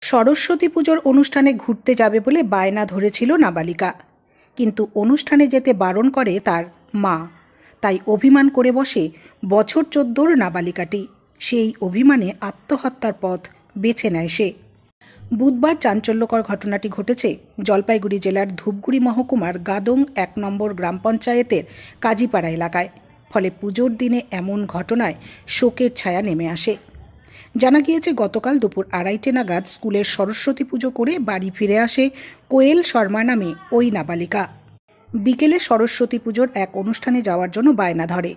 সরস্বতী পুজোর অনুষ্ঠানে ঘুরতে যাবে বলে বায়না ধরেছিল নাবালিকা, কিন্তু অনুষ্ঠানে যেতে বারণ করে তার মা। তাই অভিমান করে বসে বছর 14-র নাবালিকাটি। সেই অভিমানে আত্মহত্যার পথ বেছে নেয় সে। বুধবার চাঞ্চল্যকর ঘটনাটি ঘটেছে জলপাইগুড়ি জেলার ধূপগুড়ি মহকুমার গাদং 1 নম্বর গ্রাম পঞ্চায়েতের কাজীপাড়া এলাকায়। ফলে পুজোর দিনে এমন ঘটনায় শোকের ছায়া নেমে আসে। জানা গিয়েছে, গতকাল দুপুর 2:30 নাগাদ স্কুলের সরস্বতী পুজো করে বাড়ি ফিরে আসে কোয়েল শর্মা নামে ওই নাবালিকা। বিকেলে সরস্বতী পুজোর এক অনুষ্ঠানে যাওয়ার জন্য বায়না ধরে,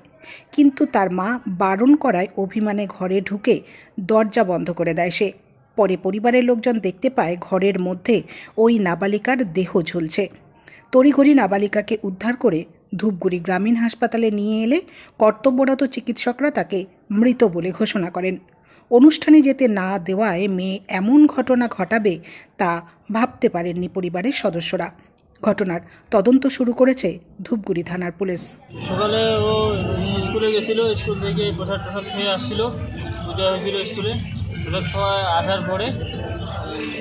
কিন্তু তার মা বারণ করায় অভিমানে ঘরে ঢুকে দরজা বন্ধ করে দেয় সে। পরে পরিবারের লোকজন দেখতে পায় ঘরের মধ্যে ওই নাবালিকার দেহ ঝুলছে। তড়িঘড়ি নাবালিকাকে উদ্ধার করে ধূপগুড়ি গ্রামীণ হাসপাতালে নিয়ে এলে কর্তব্যরত চিকিৎসকরা তাকে মৃত বলে ঘোষণা করেন। অনুষ্ঠানে যেতে না দেওয়ায় মেয়ে এমন ঘটনা ঘটাবে তা ভাবতে পারেননি পরিবারের সদস্যরা। ঘটনার তদন্ত শুরু করেছে ধূপগুড়ি থানার পুলিশ। সকালে ও স্কুলে গেছিল, স্কুল থেকে প্রসাদ খেয়ে আসছিল, পূজা হয়েছিল স্কুলে। প্রসাদ খাওয়া আসার পরে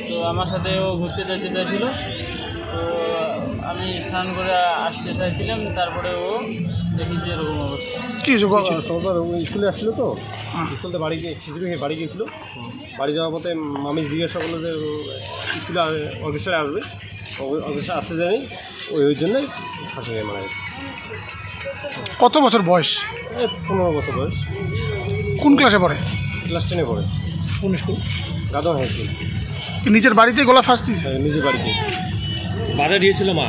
তো আমার সাথে ও ঘুরতে যেতে চাইছিল, তো আমি স্নান করে আসতে চাইছিলাম। তারপরে ও দেখি যে এরকম অবস্থা। স্কুলে আসছিল, তো স্কুল থেকে খিচুড়ি খেয়ে বাড়ি গিয়েছিল। বাড়ি যাওয়ার পথে মামি জিজ্ঞাসা করলো যে স্কুলে অফিসারে আসবে, অফিসে আসতে যায়নি, ওই জন্যই ফাঁসি গিয়ে মারা গেছে। কত বছর বয়স? 15 বছর বয়স। কোন ক্লাসে পড়ে? ক্লাস 10-এ পড়ে। কোন স্কুল? Gadang high school. নিজের বাড়িতে গলা ফাঁস দিয়েছে? নিজের বাড়িতে বাধা দিয়েছিল মা।